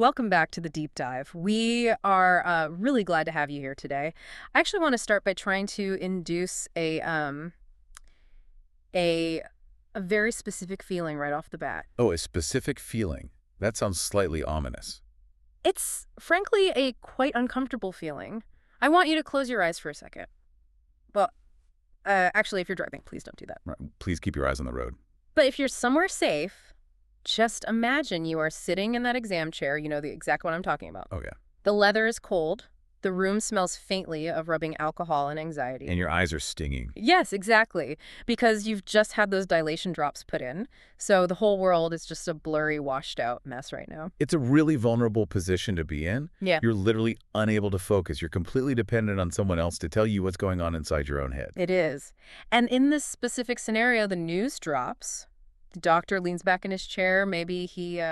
Welcome back to the deep dive. We are really glad to have you here today. I actually want to start by trying to induce a a very specific feeling right off the bat. Oh, a specific feeling. That sounds slightly ominous. It's frankly a quite uncomfortable feeling. I want you to close your eyes for a second. Well, actually, if you're driving, please don't do that. Right. Please keep your eyes on the road. But if you're somewhere safe, just imagine you are sitting in that exam chair. You know the exact one I'm talking about. Oh, yeah. The leather is cold. The room smells faintly of rubbing alcohol and anxiety. And your eyes are stinging. Yes, exactly. Because you've just had those dilation drops put in. So the whole world is just a blurry, washed out mess right now. It's a really vulnerable position to be in. Yeah. You're literally unable to focus. You're completely dependent on someone else to tell you what's going on inside your own head. It is. And in this specific scenario, the news drops. The doctor leans back in his chair. Maybe he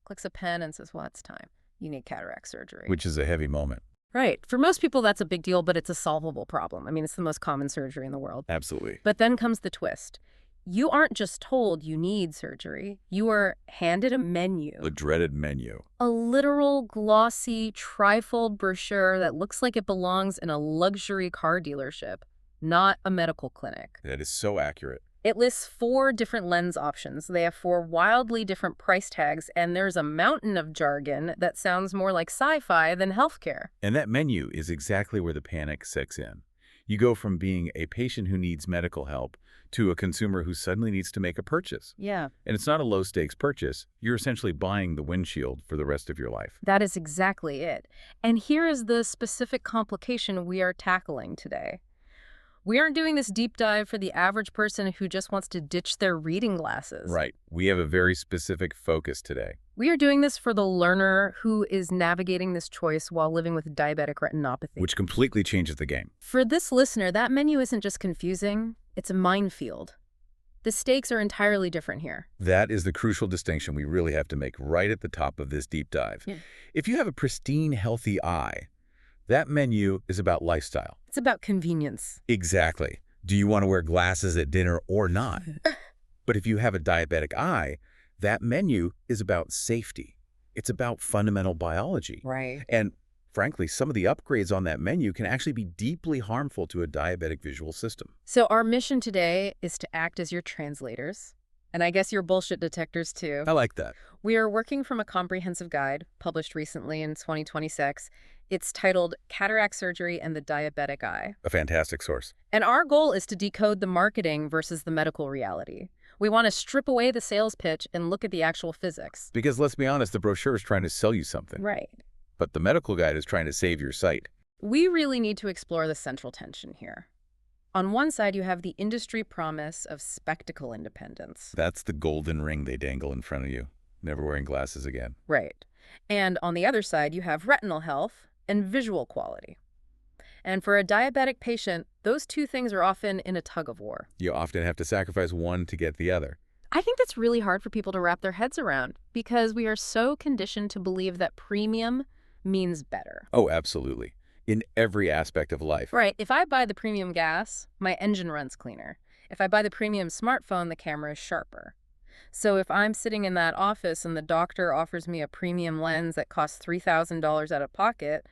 clicks a pen and says, well, it's time. You need cataract surgery. Which is a heavy moment. Right. For most people, that's a big deal, but it's a solvable problem. I mean, it's the most common surgery in the world. Absolutely. But then comes the twist. You aren't just told you need surgery. You are handed a menu. The dreaded menu. A literal, glossy, trifold brochure that looks like it belongs in a luxury car dealership, not a medical clinic. That is so accurate. It lists 4 different lens options. They have 4 wildly different price tags, and there's a mountain of jargon that sounds more like sci-fi than healthcare. And that menu is exactly where the panic sets in. You go from being a patient who needs medical help to a consumer who suddenly needs to make a purchase. Yeah. And it's not a low-stakes purchase. You're essentially buying the windshield for the rest of your life. That is exactly it. And here is the specific complication we are tackling today. We aren't doing this deep dive for the average person who just wants to ditch their reading glasses. Right. We have a very specific focus today. We are doing this for the learner who is navigating this choice while living with diabetic retinopathy. Which completely changes the game. For this listener, that menu isn't just confusing, it's a minefield. The stakes are entirely different here. That is the crucial distinction we really have to make right at the top of this deep dive. Yeah. If you have a pristine, healthy eye, that menu is about lifestyle. It's about convenience. Exactly. Do you want to wear glasses at dinner or not? But if you have a diabetic eye, that menu is about safety. It's about fundamental biology. Right. And frankly, some of the upgrades on that menu can actually be deeply harmful to a diabetic visual system. So our mission today is to act as your translators. And I guess your bullshit detectors too. I like that. We are working from a comprehensive guide published recently in 2026. It's titled Cataract Surgery and the Diabetic Eye. A fantastic source. And our goal is to decode the marketing versus the medical reality. We want to strip away the sales pitch and look at the actual physics. Because let's be honest, the brochure is trying to sell you something. Right. But the medical guide is trying to save your sight. We really need to explore the central tension here. On one side, you have the industry promise of spectacle independence. That's the golden ring they dangle in front of you. Never wearing glasses again. Right. And on the other side, you have retinal health and visual quality. And for a diabetic patient, those two things are often in a tug-of-war. You often have to sacrifice one to get the other. I think that's really hard for people to wrap their heads around because we are so conditioned to believe that premium means better. Oh, absolutely. In every aspect of life. Right. If I buy the premium gas, my engine runs cleaner. If I buy the premium smartphone, the camera is sharper. So if I'm sitting in that office and the doctor offers me a premium lens that costs $3,000 out of pocket,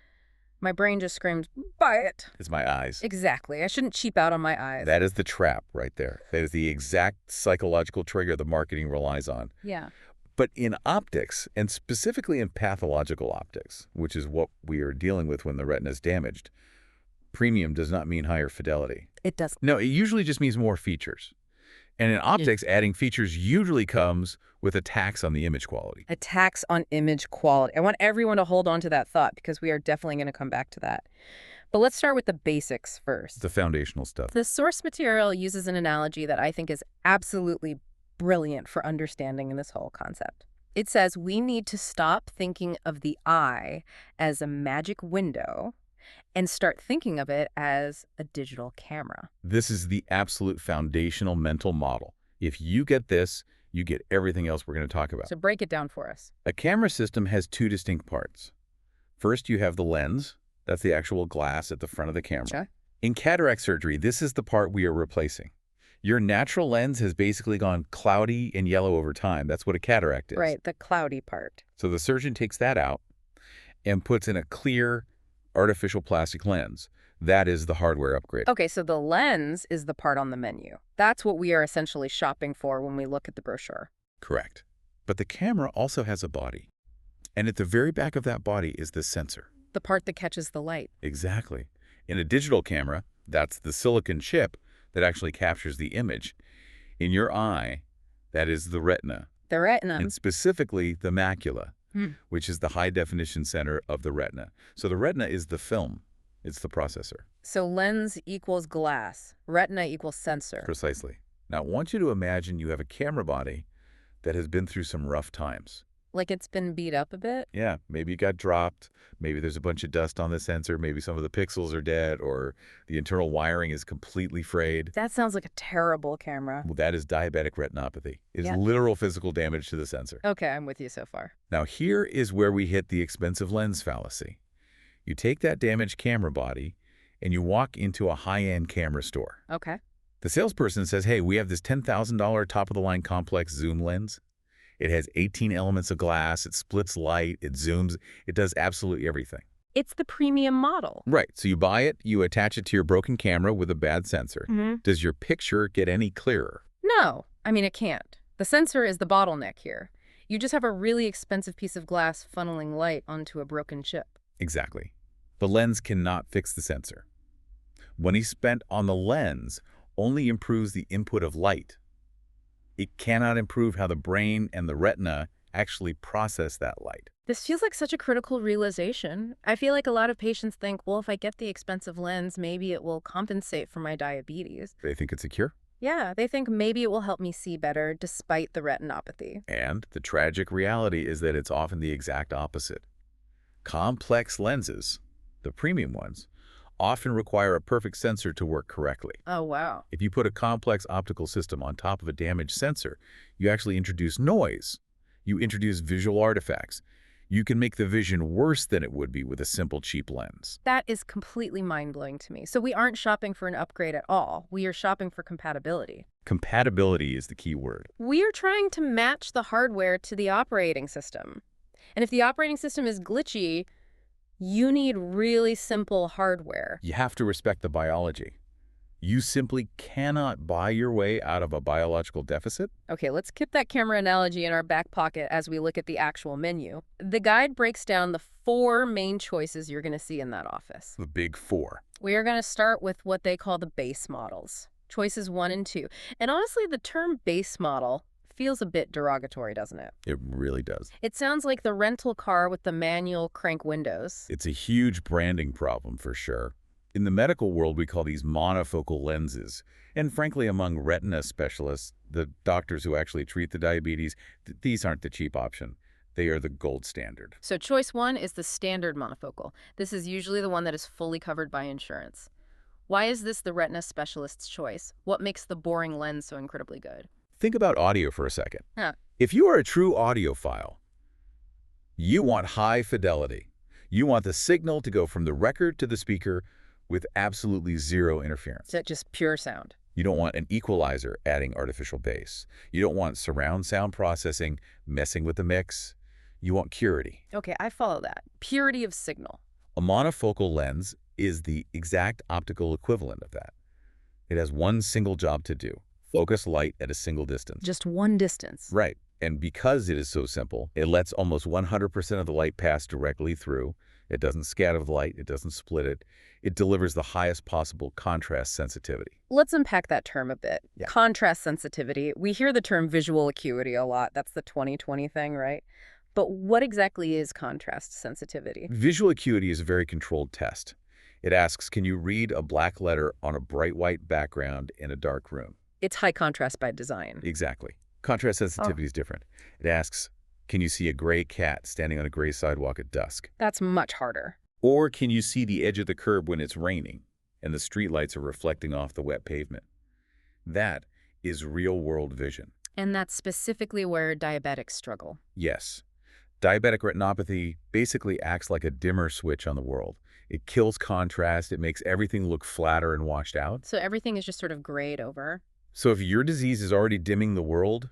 my brain just screams, buy it. It's my eyes. Exactly. I shouldn't cheap out on my eyes. That is the trap right there. That is the exact psychological trigger the marketing relies on. Yeah. But in optics, and specifically in pathological optics, which is what we are dealing with when the retina is damaged, premium does not mean higher fidelity. It does. No, it usually just means more features. And in optics, adding features usually comes with a tax on the image quality. A tax on image quality. I want everyone to hold on to that thought because we are definitely going to come back to that. But let's start with the basics first. The foundational stuff. The source material uses an analogy that I think is absolutely brilliant for understanding this whole concept. It says we need to stop thinking of the eye as a magic window and start thinking of it as a digital camera. This is the absolute foundational mental model. If you get this, you get everything else we're going to talk about. So break it down for us. A camera system has 2 distinct parts. First, you have the lens. That's the actual glass at the front of the camera. Okay. In cataract surgery, this is the part we are replacing. Your natural lens has basically gone cloudy and yellow over time. That's what a cataract is. Right, the cloudy part. So the surgeon takes that out and puts in a clear artificial plastic lens. That is the hardware upgrade. Okay, so the lens is the part on the menu. That's what we are essentially shopping for when we look at the brochure. Correct. But the camera also has a body. And at the very back of that body is the sensor. The part that catches the light. Exactly. In a digital camera, that's the silicon chip that actually captures the image. In your eye, that is the retina. The retina. And specifically the macula, which is the high-definition center of the retina. So the retina is the film. It's the processor. So lens equals glass. Retina equals sensor. Precisely. Now, I want you to imagine you have a camera body that has been through some rough times. Like it's been beat up a bit? Yeah, maybe it got dropped. Maybe there's a bunch of dust on the sensor. Maybe some of the pixels are dead, or the internal wiring is completely frayed. That sounds like a terrible camera. Well, that is diabetic retinopathy. It's Yeah. literal physical damage to the sensor. Okay, I'm with you so far. Now, here is where we hit the expensive lens fallacy. You take that damaged camera body and you walk into a high-end camera store. Okay. The salesperson says, hey, we have this $10,000 top-of-the-line complex zoom lens. It has 18 elements of glass. It splits light. It zooms. It does absolutely everything. It's the premium model. Right. So you buy it. You attach it to your broken camera with a bad sensor. Does your picture get any clearer? No. I mean, it can't. The sensor is the bottleneck here. You just have a really expensive piece of glass funneling light onto a broken chip. Exactly. The lens cannot fix the sensor. Money spent on the lens only improves the input of light. It cannot improve how the brain and the retina actually process that light. This feels like such a critical realization. I feel like a lot of patients think, well, if I get the expensive lens, maybe it will compensate for my diabetes. They think it's a cure. Yeah, they think maybe it will help me see better despite the retinopathy. And the tragic reality is that it's often the exact opposite. Complex lenses, the premium ones, often require a perfect sensor to work correctly. Oh, wow. If you put a complex optical system on top of a damaged sensor, you actually introduce noise. You introduce visual artifacts. You can make the vision worse than it would be with a simple, cheap lens. That is completely mind-blowing to me. So we aren't shopping for an upgrade at all. We are shopping for compatibility. Compatibility is the key word. We are trying to match the hardware to the operating system. And if the operating system is glitchy, you need really simple hardware. You have to respect the biology. You simply cannot buy your way out of a biological deficit. Okay, let's keep that camera analogy in our back pocket as we look at the actual menu. The guide breaks down the 4 main choices you're going to see in that office. The big 4. We are going to start with what they call the base models, choices 1 and 2. And honestly, the term base model feels a bit derogatory, doesn't it? It really does. It sounds like the rental car with the manual crank windows. It's a huge branding problem for sure. In the medical world, we call these monofocal lenses. And frankly, among retina specialists, the doctors who actually treat the diabetes, these aren't the cheap option. They are the gold standard. So choice 1 is the standard monofocal. This is usually the one that is fully covered by insurance. Why is this the retina specialist's choice? What makes the boring lens so incredibly good? Think about audio for a second. Huh. If you are a true audiophile, you want high fidelity. You want the signal to go from the record to the speaker with absolutely zero interference. Is that just pure sound? You don't want an equalizer adding artificial bass. You don't want surround sound processing messing with the mix. You want purity. Okay, I follow that. Purity of signal. A monofocal lens is the exact optical equivalent of that. It has one single job to do: focus light at a single distance. Just one distance. Right. And because it is so simple, it lets almost 100% of the light pass directly through. It doesn't scatter the light. It doesn't split it. It delivers the highest possible contrast sensitivity. Let's unpack that term a bit. Yeah. Contrast sensitivity. We hear the term visual acuity a lot. That's the 20/20 thing, right? But what exactly is contrast sensitivity? Visual acuity is a very controlled test. It asks, can you read a black letter on a bright white background in a dark room? It's high contrast by design. Exactly. Contrast sensitivity is different. It asks, can you see a gray cat standing on a gray sidewalk at dusk? That's much harder. Or can you see the edge of the curb when it's raining and the streetlights are reflecting off the wet pavement? That is real-world vision. And that's specifically where diabetics struggle. Yes. Diabetic retinopathy basically acts like a dimmer switch on the world. It kills contrast. It makes everything look flatter and washed out. So everything is just sort of grayed over. So if your disease is already dimming the world,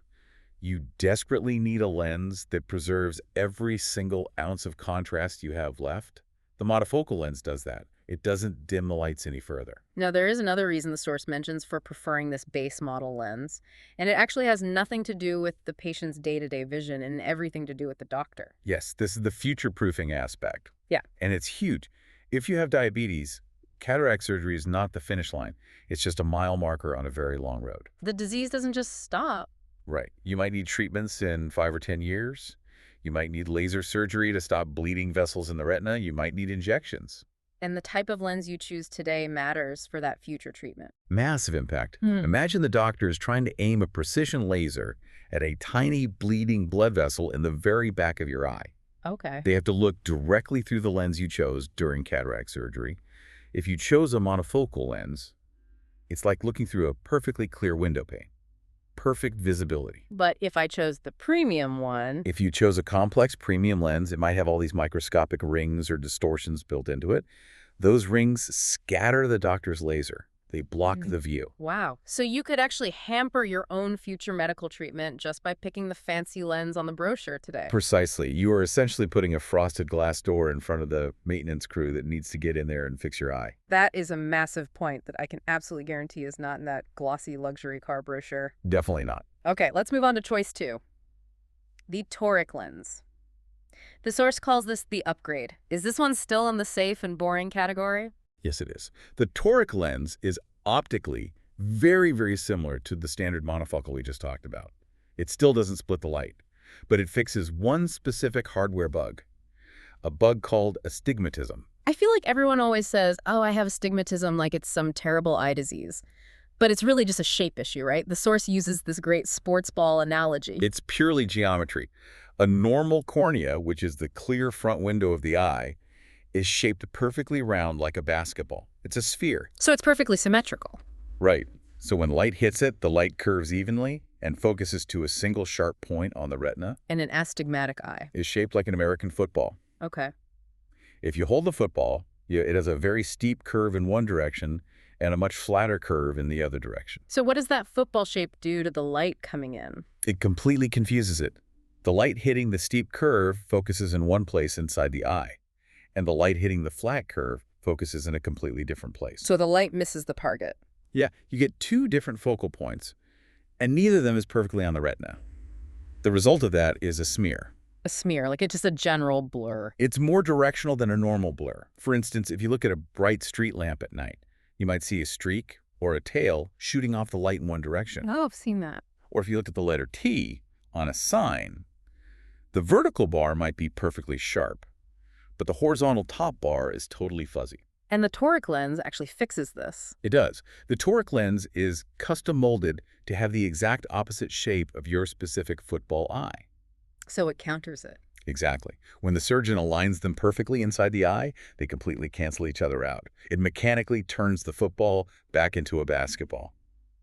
you desperately need a lens that preserves every single ounce of contrast you have left. The monofocal lens does that. It doesn't dim the lights any further. Now, there is another reason the source mentions for preferring this base model lens, and it actually has nothing to do with the patient's day-to-day vision and everything to do with the doctor. Yes, this is the future-proofing aspect. Yeah. And it's huge. If you have diabetes, cataract surgery is not the finish line. It's just a mile marker on a very long road. The disease doesn't just stop. Right. You might need treatments in 5 or 10 years. You might need laser surgery to stop bleeding vessels in the retina. You might need injections. And the type of lens you choose today matters for that future treatment. Massive impact. Hmm. Imagine the doctors trying to aim a precision laser at a tiny bleeding blood vessel in the very back of your eye. Okay. They have to look directly through the lens you chose during cataract surgery. If you chose a monofocal lens, it's like looking through a perfectly clear window pane. Perfect visibility. But if I chose the premium one, If you chose a complex premium lens, it might have all these microscopic rings or distortions built into it. Those rings scatter the doctor's laser. They block the view. wow. So you could actually hamper your own future medical treatment just by picking the fancy lens on the brochure today. Precisely. You are essentially putting a frosted glass door in front of the maintenance crew that needs to get in there and fix your eye. That is a massive point that I can absolutely guarantee is not in that glossy luxury car brochure. Definitely not. Okay, let's move on to choice 2. The toric lens. The source calls this the upgrade. Is this one still in the safe and boring category? Yes, it is. The toric lens is optically very, very similar to the standard monofocal we just talked about. It still doesn't split the light, but it fixes one specific hardware bug, a bug called astigmatism. I feel like everyone always says, oh, I have astigmatism like it's some terrible eye disease. But it's really just a shape issue, right? The source uses this great sports ball analogy. It's purely geometry. A normal cornea, which is the clear front window of the eye, is shaped perfectly round like a basketball. It's a sphere. So it's perfectly symmetrical. Right. So when light hits it, the light curves evenly and focuses to a single sharp point on the retina. And an astigmatic eye. Is shaped like an American football. Okay. If you hold the football, it has a very steep curve in one direction and a much flatter curve in the other direction. So what does that football shape do to the light coming in? It completely confuses it. The light hitting the steep curve focuses in one place inside the eye, and the light hitting the flat curve focuses in a completely different place. So the light misses the target. Yeah, you get two different focal points, and neither of them is perfectly on the retina. The result of that is a smear. A smear, like it's just a general blur. It's more directional than a normal blur. For instance, if you look at a bright street lamp at night, you might see a streak or a tail shooting off the light in one direction. Oh, I've seen that. Or if you look at the letter T on a sign, the vertical bar might be perfectly sharp, but the horizontal top bar is totally fuzzy. And the toric lens actually fixes this. It does. The toric lens is custom molded to have the exact opposite shape of your specific football eye. So it counters it. Exactly. When the surgeon aligns them perfectly inside the eye, they completely cancel each other out. It mechanically turns the football back into a basketball.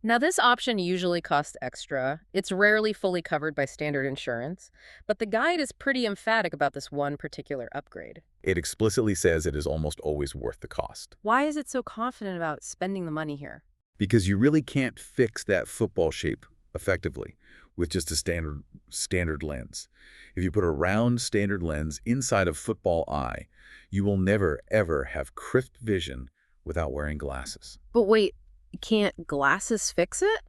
Now, this option usually costs extra. It's rarely fully covered by standard insurance, but the guide is pretty emphatic about this one particular upgrade. It explicitly says it is almost always worth the cost. Why is it so confident about spending the money here? Because you really can't fix that football shape effectively with just a standard lens. If you put a round standard lens inside a football eye, you will never, ever have crisp vision without wearing glasses. But wait, can't glasses fix it?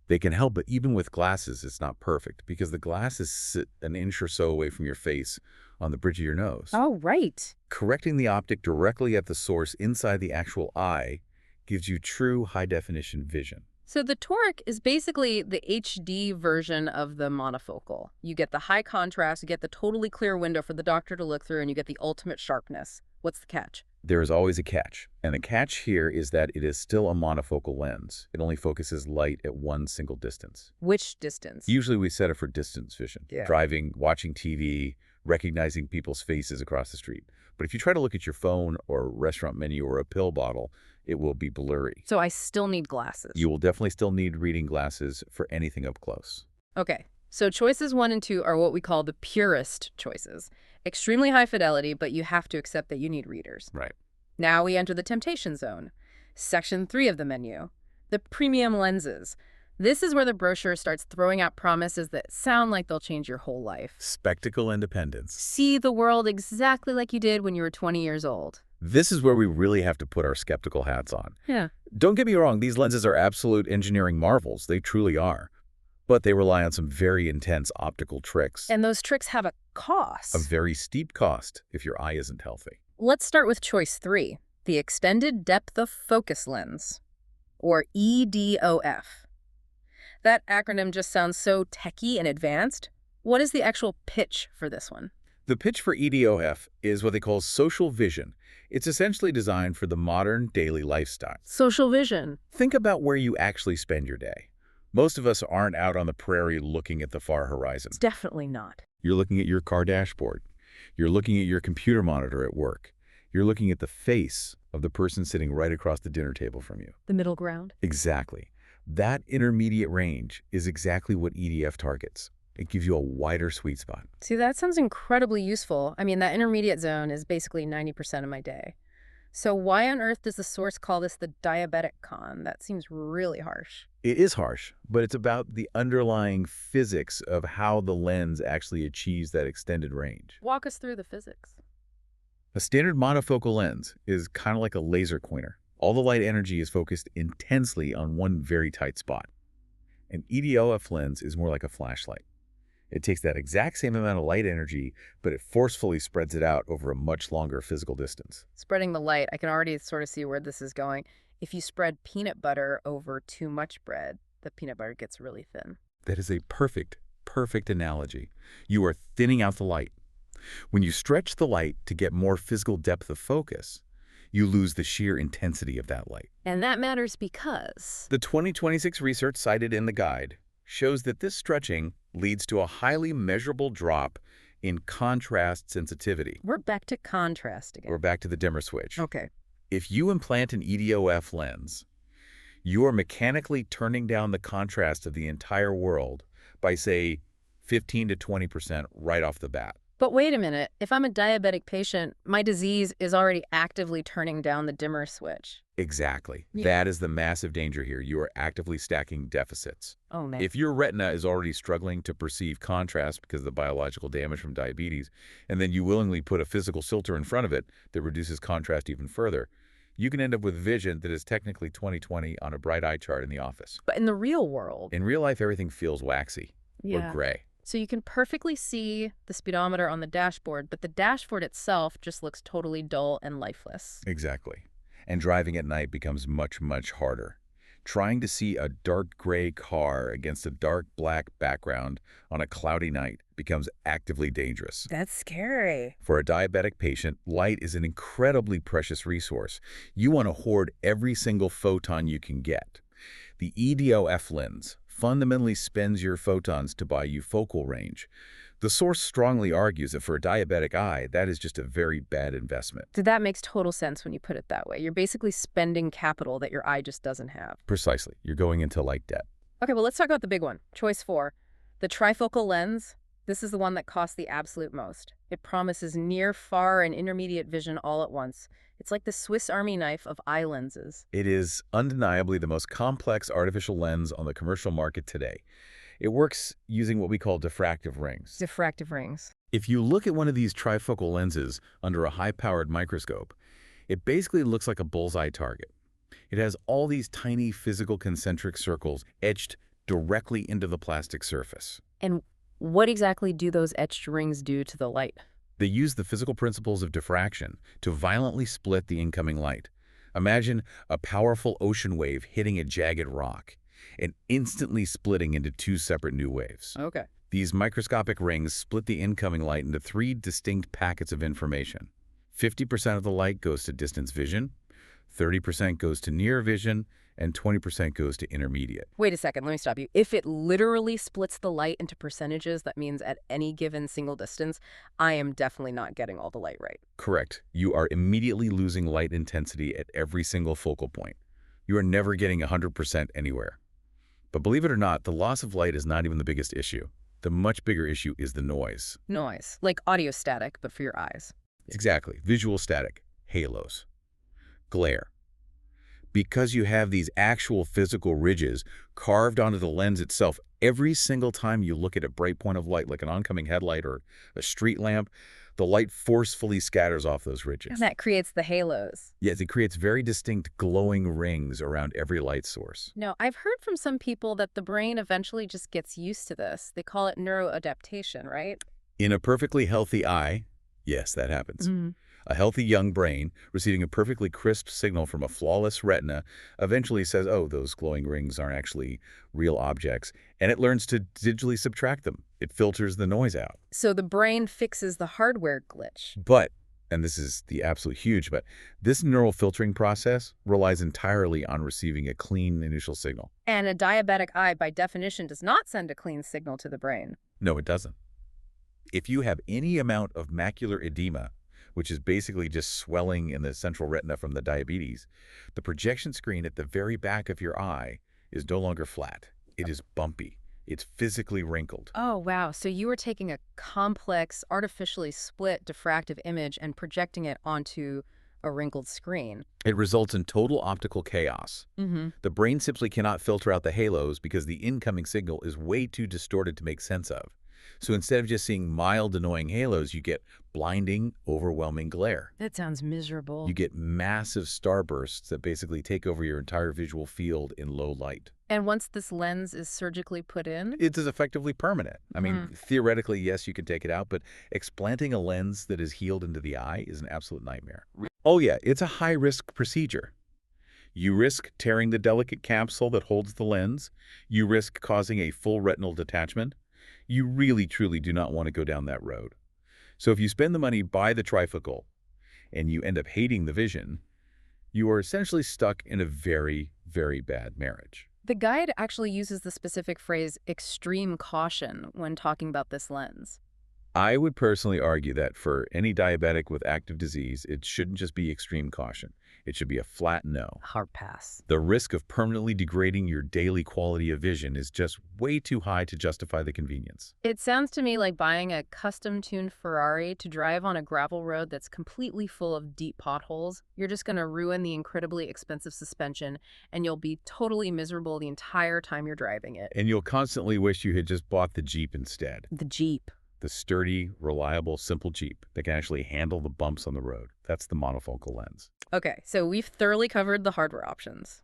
They can help, but even with glasses, it's not perfect because the glasses sit an inch or so away from your face on the bridge of your nose. Oh, right. Correcting the optic directly at the source inside the actual eye gives you true high-definition vision. So the toric is basically the HD version of the monofocal. You get the high contrast, you get the totally clear window for the doctor to look through, and you get the ultimate sharpness. What's the catch? There is always a catch, and the catch here is that it is still a monofocal lens. It only focuses light at one single distance. Which distance? Usually we set it for distance vision. Yeah. Driving, watching TV, recognizing people's faces across the street. But if you try to look at your phone or a restaurant menu or a pill bottle, it will be blurry. So I still need glasses. You will definitely still need reading glasses for anything up close. Okay, so choices 1 and 2 are what we call the purist choices. Extremely high fidelity, but you have to accept that you need readers. Right. Now we enter the temptation zone. Section 3 of the menu. The premium lenses. This is where the brochure starts throwing out promises that sound like they'll change your whole life. Spectacle independence. See the world exactly like you did when you were 20 years old. This is where we really have to put our skeptical hats on. Yeah. Don't get me wrong, these lenses are absolute engineering marvels. They truly are. But they rely on some very intense optical tricks. And those tricks have a cost. A very steep cost if your eye isn't healthy. Let's start with choice 3, the extended depth of focus lens, or EDOF. That acronym just sounds so techy and advanced. What is the actual pitch for this one? The pitch for EDOF is what they call social vision. It's essentially designed for the modern daily lifestyle. Social vision. Think about where you actually spend your day. Most of us aren't out on the prairie looking at the far horizon. It's definitely not. You're looking at your car dashboard. You're looking at your computer monitor at work. You're looking at the face of the person sitting right across the dinner table from you. The middle ground. Exactly. That intermediate range is exactly what EDF targets. It gives you a wider sweet spot. See, that sounds incredibly useful. I mean, that intermediate zone is basically 90% of my day. So why on earth does the source call this the diabetic con? That seems really harsh. It is harsh, but it's about the underlying physics of how the lens actually achieves that extended range. Walk us through the physics. A standard monofocal lens is kind of like a laser pointer. All the light energy is focused intensely on one very tight spot. An EDOF lens is more like a flashlight. It takes that exact same amount of light energy, but it forcefully spreads it out over a much longer physical distance. Spreading the light, I can already sort of see where this is going. If you spread peanut butter over too much bread, the peanut butter gets really thin. That is a perfect analogy. You are thinning out the light. When you stretch the light to get more physical depth of focus, you lose the sheer intensity of that light. And that matters because The 2026 research cited in the guide shows that this stretching leads to a highly measurable drop in contrast sensitivity. we're back to contrast again. We're back to the dimmer switch. Okay. If you implant an EDOF lens, you are mechanically turning down the contrast of the entire world by, say, 15 to 20% right off the bat. But wait a minute. If I'm a diabetic patient, my disease is already actively turning down the dimmer switch. Exactly. Yeah. That is the massive danger here. You are actively stacking deficits. Oh, man. If your retina is already struggling to perceive contrast because of the biological damage from diabetes, and then you willingly put a physical filter in front of it that reduces contrast even further, you can end up with vision that is technically 20/20 on a bright eye chart in the office. But in the real world. In real life, everything feels waxy or gray. So you can perfectly see the speedometer on the dashboard, but the dashboard itself just looks totally dull and lifeless. Exactly. And driving at night becomes much, much harder. Trying to see a dark gray car against a dark black background on a cloudy night becomes actively dangerous. That's scary. For a diabetic patient, light is an incredibly precious resource. You want to hoard every single photon you can get. The EDOF lens fundamentally spends your photons to buy you focal range. The source strongly argues that for a diabetic eye, that is just a very bad investment. That makes total sense when you put it that way. You're basically spending capital that your eye just doesn't have. Precisely. You're going into light debt. Okay, well, let's talk about the big one. Choice 4. The trifocal lens. This is the one that costs the absolute most. It promises near, far, and intermediate vision all at once. It's like the Swiss Army knife of eye lenses. It is undeniably the most complex artificial lens on the commercial market today. It works using what we call diffractive rings. Diffractive rings. If you look at one of these trifocal lenses under a high-powered microscope, it basically looks like a bullseye target. It has all these tiny physical concentric circles etched directly into the plastic surface. And what exactly do those etched rings do to the light? They use the physical principles of diffraction to violently split the incoming light. Imagine a powerful ocean wave hitting a jagged rock and instantly splitting into two separate new waves. Okay. These microscopic rings split the incoming light into three distinct packets of information. 50% of the light goes to distance vision, 30% goes to near vision, and 20% goes to intermediate. Wait a second, let me stop you. If it literally splits the light into percentages, that means at any given single distance, I am definitely not getting all the light right. Correct. You are immediately losing light intensity at every single focal point. You are never getting 100% anywhere. But believe it or not, the loss of light is not even the biggest issue. The much bigger issue is the noise. Noise. Like audio static, but for your eyes. Exactly. Visual static, halos, glare. Because you have these actual physical ridges carved onto the lens itself, every single time you look at a bright point of light, like an oncoming headlight or a street lamp, the light forcefully scatters off those ridges. And that creates the halos. Yes, it creates very distinct glowing rings around every light source. Now, I've heard from some people that the brain eventually just gets used to this. They call it neuroadaptation, right? In a perfectly healthy eye, yes, that happens. Mm-hmm. A healthy young brain, receiving a perfectly crisp signal from a flawless retina, eventually says, oh, those glowing rings aren't actually real objects, and it learns to digitally subtract them. It filters the noise out. So the brain fixes the hardware glitch. But, and this is the absolute huge, but this neural filtering process relies entirely on receiving a clean initial signal. And a diabetic eye, by definition, does not send a clean signal to the brain. No, it doesn't. If you have any amount of macular edema, which is basically just swelling in the central retina from the diabetes, the projection screen at the very back of your eye is no longer flat. It is bumpy. It's physically wrinkled. Oh, wow. So you were taking a complex, artificially split diffractive image and projecting it onto a wrinkled screen. It results in total optical chaos. Mm-hmm. The brain simply cannot filter out the halos because the incoming signal is way too distorted to make sense of. So instead of just seeing mild, annoying halos, you get blinding, overwhelming glare. That sounds miserable. You get massive starbursts that basically take over your entire visual field in low light. And once this lens is surgically put in? It is effectively permanent. I mean, theoretically, yes, you can take it out, but explanting a lens that is healed into the eye is an absolute nightmare. Oh yeah, it's a high-risk procedure. You risk tearing the delicate capsule that holds the lens. You risk causing a full retinal detachment. You really, truly do not want to go down that road. So if you spend the money, buy the trifocal, and you end up hating the vision, you are essentially stuck in a very, very bad marriage. The guide actually uses the specific phrase extreme caution when talking about this lens. I would personally argue that for any diabetic with active disease, it shouldn't just be extreme caution. It should be a flat no. Hard pass. The risk of permanently degrading your daily quality of vision is just way too high to justify the convenience. It sounds to me like buying a custom-tuned Ferrari to drive on a gravel road that's completely full of deep potholes. You're just going to ruin the incredibly expensive suspension, and you'll be totally miserable the entire time you're driving it. And you'll constantly wish you had just bought the Jeep instead. The Jeep. The sturdy, reliable, simple Jeep that can actually handle the bumps on the road. That's the monofocal lens. Okay, so we've thoroughly covered the hardware options.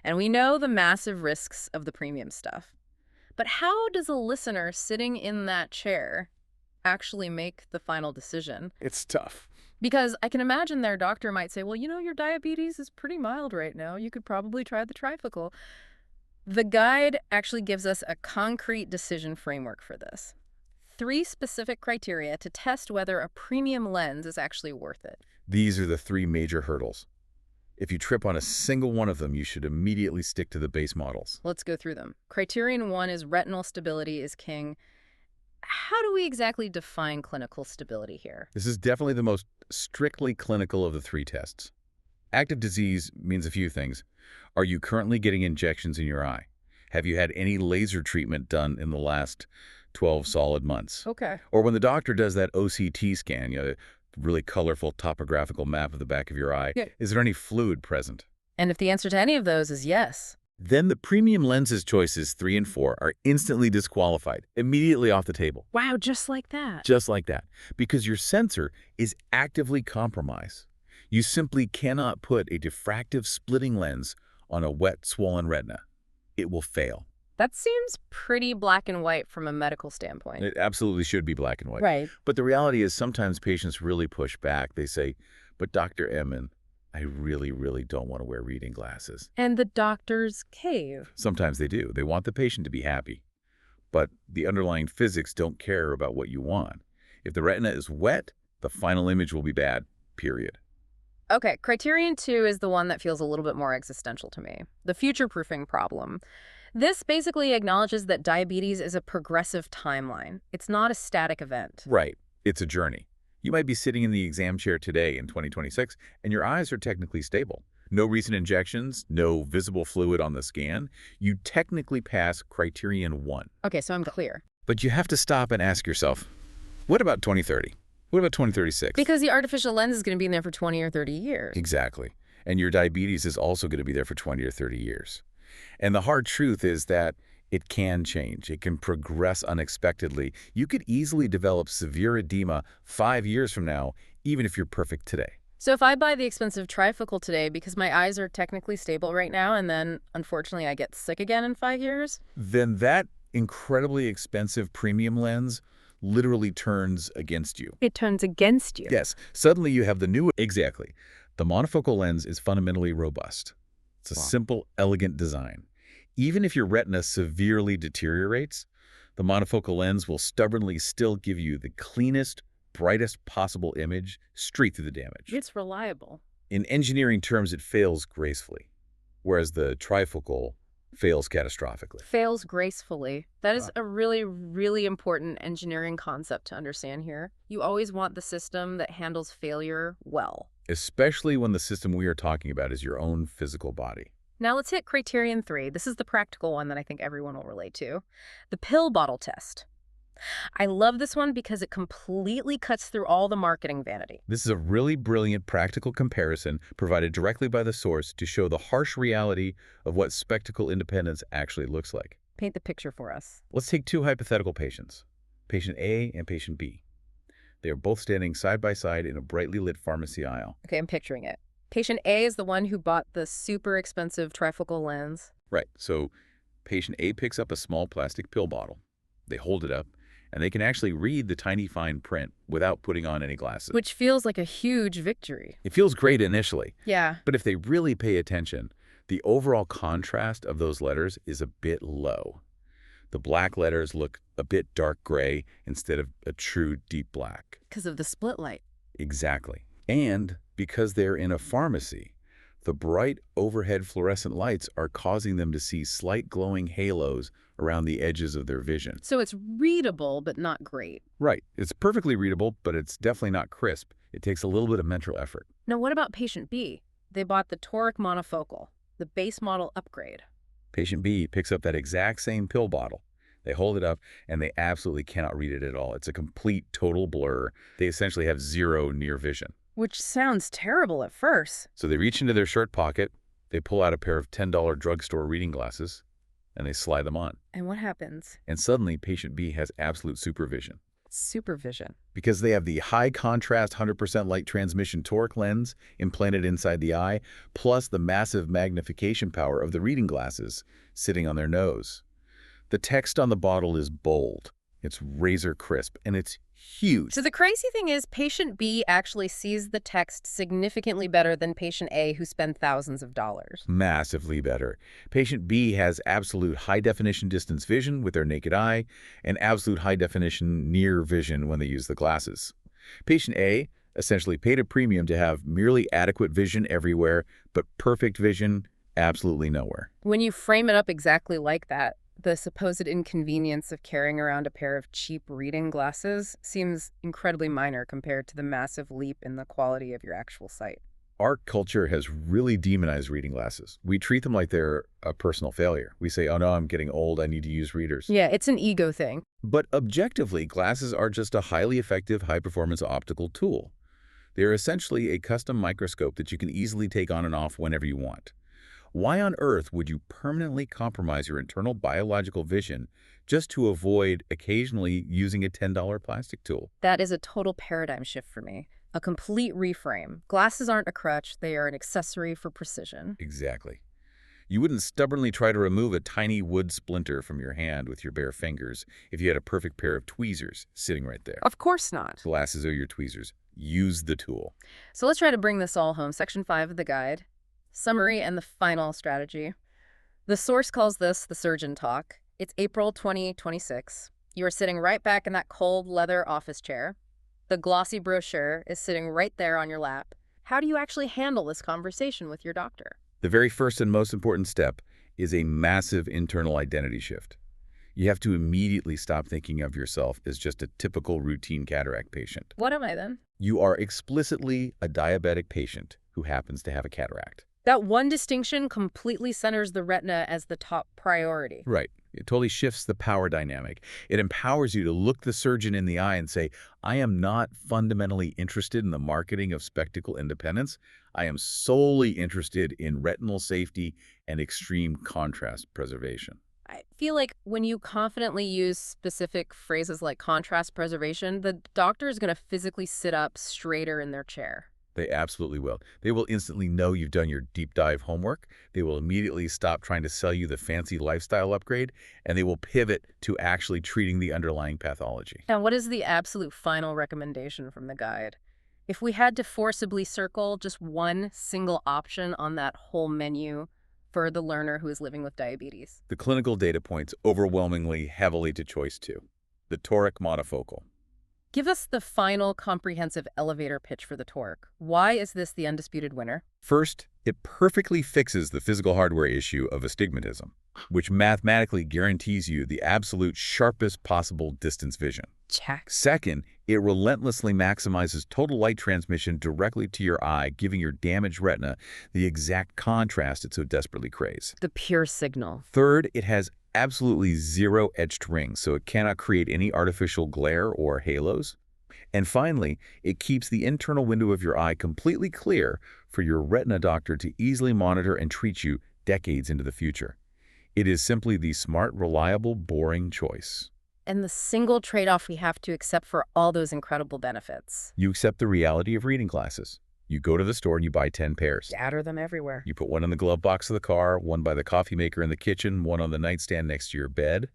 And we know the massive risks of the premium stuff. But how does a listener sitting in that chair actually make the final decision? It's tough. Because I can imagine their doctor might say, well, you know, your diabetes is pretty mild right now. You could probably try the trifocal. The guide actually gives us a concrete decision framework for this. 3 specific criteria to test whether a premium lens is actually worth it. These are the 3 major hurdles. If you trip on a single one of them, you should immediately stick to the base models. Let's go through them. Criterion 1 is retinal stability is king. How do we exactly define clinical stability here? This is definitely the most strictly clinical of the 3 tests. Active disease means a few things. Are you currently getting injections in your eye? Have you had any laser treatment done in the last 12 solid months? Okay. Or when the doctor does that OCT scan, you know, really colorful topographical map of the back of your eye, is there any fluid present? And if the answer to any of those is yes, then the premium lenses choices 3 and 4 are instantly disqualified, immediately off the table. wow, just like that. Just like that, because your sensor is actively compromised. You simply cannot put a diffractive splitting lens on a wet, swollen retina. It will fail. That seems pretty black and white from a medical standpoint. It absolutely should be black and white. Right. But the reality is sometimes patients really push back. They say, but Dr. Emmon, I really, really don't want to wear reading glasses. And the doctors cave. Sometimes they do. They want the patient to be happy. But the underlying physics don't care about what you want. If the retina is wet, the final image will be bad, period. Okay, criterion 2 is the one that feels a little bit more existential to me. The future-proofing problem. This basically acknowledges that diabetes is a progressive timeline. It's not a static event. Right. It's a journey. You might be sitting in the exam chair today in 2026, and your eyes are technically stable. No recent injections, no visible fluid on the scan. You technically pass criterion 1. Okay, so I'm clear. But you have to stop and ask yourself, what about 2030? What about 2036? Because the artificial lens is going to be in there for 20 or 30 years. Exactly. And your diabetes is also going to be there for 20 or 30 years. And the hard truth is that it can change. It can progress unexpectedly. You could easily develop severe edema 5 years from now, even if you're perfect today. So if I buy the expensive trifocal today because my eyes are technically stable right now, and then unfortunately I get sick again in 5 years? Then that incredibly expensive premium lens literally turns against you. It turns against you. Yes, suddenly you have the new. Exactly. The monofocal lens is fundamentally robust. It's a simple, elegant design. Even if your retina severely deteriorates, the monofocal lens will stubbornly still give you the cleanest, brightest possible image straight through the damage. It's reliable. In engineering terms, it fails gracefully, whereas the trifocal fails catastrophically. Fails gracefully. That is a really, really important engineering concept to understand here. You always want the system that handles failure well. Especially when the system we are talking about is your own physical body. Now let's hit criterion 3. This is the practical one that I think everyone will relate to. The pill bottle test. I love this one because it completely cuts through all the marketing vanity. This is a really brilliant practical comparison provided directly by the source to show the harsh reality of what spectacle independence actually looks like. Paint the picture for us. Let's take two hypothetical patients, patient A and patient B. They are both standing side by side in a brightly lit pharmacy aisle. Okay, I'm picturing it. Patient A is the one who bought the super expensive trifocal lens. Right, so patient A picks up a small plastic pill bottle. They hold it up, and they can actually read the tiny fine print without putting on any glasses. Which feels like a huge victory. It feels great initially. Yeah. But if they really pay attention, the overall contrast of those letters is a bit low. The black letters look a bit dark gray instead of a true deep black. Because of the split light. Exactly. And because they're in a pharmacy, the bright overhead fluorescent lights are causing them to see slight glowing halos around the edges of their vision. So it's readable, but not great. Right. It's perfectly readable, but it's definitely not crisp. It takes a little bit of mental effort. Now, what about patient B? They bought the toric monofocal, the base model upgrade. Patient B picks up that exact same pill bottle. They hold it up, and they absolutely cannot read it at all. It's a complete, total blur. They essentially have zero near vision. Which sounds terrible at first. So they reach into their shirt pocket, they pull out a pair of $10 drugstore reading glasses, and they slide them on. And what happens? And suddenly, patient B has absolute supervision. Supervision. Because they have the high-contrast 100% light transmission toric lens implanted inside the eye, plus the massive magnification power of the reading glasses sitting on their nose. The text on the bottle is bold, it's razor crisp, and it's huge. So the crazy thing is patient B actually sees the text significantly better than patient A, who spent thousands of dollars. Massively better. Patient B has absolute high-definition distance vision with their naked eye and absolute high-definition near vision when they use the glasses. Patient A essentially paid a premium to have merely adequate vision everywhere, but perfect vision absolutely nowhere. When you frame it up exactly like that, the supposed inconvenience of carrying around a pair of cheap reading glasses seems incredibly minor compared to the massive leap in the quality of your actual sight. Our culture has really demonized reading glasses. We treat them like they're a personal failure. We say, oh no, I'm getting old, I need to use readers. Yeah, it's an ego thing. But objectively, glasses are just a highly effective, high-performance optical tool. They're essentially a custom microscope that you can easily take on and off whenever you want. Why on earth would you permanently compromise your internal biological vision just to avoid occasionally using a $10 plastic tool? That is a total paradigm shift for me. A complete reframe. Glasses aren't a crutch, they are an accessory for precision. Exactly. You wouldn't stubbornly try to remove a tiny wood splinter from your hand with your bare fingers if you had a perfect pair of tweezers sitting right there. Of course not. Glasses are your tweezers. Use the tool. So let's try to bring this all home. Section 5 of the guide. Summary and the final strategy. The source calls this the surgeon talk. It's April 2026. You are sitting right back in that cold leather office chair. The glossy brochure is sitting right there on your lap. How do you actually handle this conversation with your doctor? The very first and most important step is a massive internal identity shift. You have to immediately stop thinking of yourself as just a typical routine cataract patient. What am I then? You are explicitly a diabetic patient who happens to have a cataract. That one distinction completely centers the retina as the top priority. Right. It totally shifts the power dynamic. It empowers you to look the surgeon in the eye and say, I am not fundamentally interested in the marketing of spectacle independence. I am solely interested in retinal safety and extreme contrast preservation. I feel like when you confidently use specific phrases like contrast preservation, the doctor is going to physically sit up straighter in their chair. They absolutely will. They will instantly know you've done your deep dive homework. They will immediately stop trying to sell you the fancy lifestyle upgrade, and they will pivot to actually treating the underlying pathology. And what is the absolute final recommendation from the guide? If we had to forcibly circle just one single option on that whole menu for the learner who is living with diabetes. The clinical data points overwhelmingly heavily to choice two, the toric monofocal. Give us the final comprehensive elevator pitch for the toric. Why is this the undisputed winner? First, it perfectly fixes the physical hardware issue of astigmatism, which mathematically guarantees you the absolute sharpest possible distance vision. Check. Second, it relentlessly maximizes total light transmission directly to your eye, giving your damaged retina the exact contrast it so desperately craves. The pure signal. Third, it has absolutely zero etched rings, so it cannot create any artificial glare or halos. And finally, it keeps the internal window of your eye completely clear for your retina doctor to easily monitor and treat you decades into the future. It is simply the smart, reliable, boring choice. And the single trade-off we have to accept for all those incredible benefits. You accept the reality of reading glasses. You go to the store and you buy 10 pairs. Scatter them everywhere. You put one in the glove box of the car, one by the coffee maker in the kitchen, one on the nightstand next to your bed.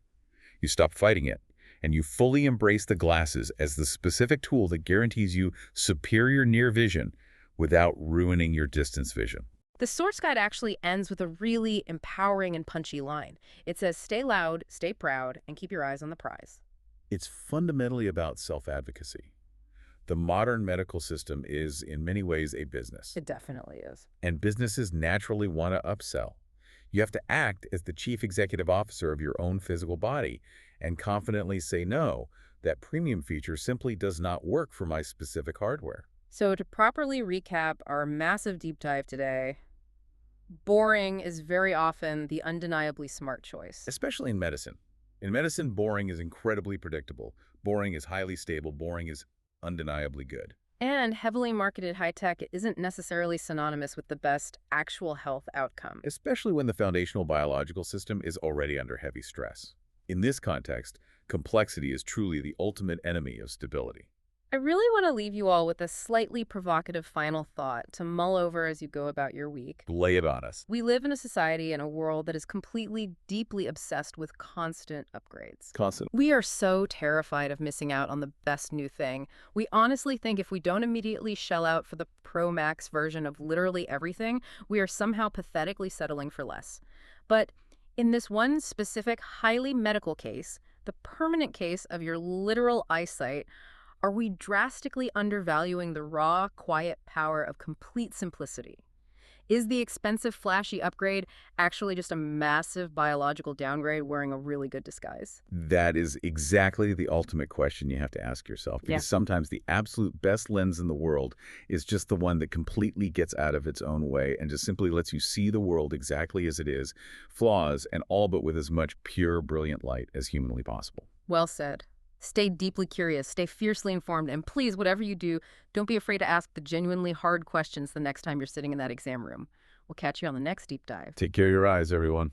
You stop fighting it, and you fully embrace the glasses as the specific tool that guarantees you superior near vision without ruining your distance vision. The source guide actually ends with a really empowering and punchy line. It says, stay loud, stay proud, and keep your eyes on the prize. It's fundamentally about self-advocacy. The modern medical system is, in many ways, a business. It definitely is. And businesses naturally want to upsell. You have to act as the chief executive officer of your own physical body and confidently say no, that premium feature simply does not work for my specific hardware. So to properly recap our massive deep dive today, boring is very often the undeniably smart choice. Especially in medicine. In medicine, boring is incredibly predictable. Boring is highly stable. Boring is undeniably good. And heavily marketed high-tech isn't necessarily synonymous with the best actual health outcome. Especially when the foundational biological system is already under heavy stress. In this context, complexity is truly the ultimate enemy of stability. I really want to leave you all with a slightly provocative final thought to mull over as you go about your week. Lay it on us. We live in a society and a world that is completely, deeply obsessed with constant upgrades. Constant. We are so terrified of missing out on the best new thing. We honestly think if we don't immediately shell out for the Pro Max version of literally everything, we are somehow pathetically settling for less. But in this one specific, highly medical case, the permanent case of your literal eyesight, are we drastically undervaluing the raw, quiet power of complete simplicity? Is the expensive, flashy upgrade actually just a massive biological downgrade wearing a really good disguise? That is exactly the ultimate question you have to ask yourself. Because sometimes the absolute best lens in the world is just the one that completely gets out of its own way and just simply lets you see the world exactly as it is, flaws, and all but with as much pure, brilliant light as humanly possible. Well said. Stay deeply curious, stay fiercely informed, and please, whatever you do, don't be afraid to ask the genuinely hard questions the next time you're sitting in that exam room. We'll catch you on the next deep dive. Take care of your eyes, everyone.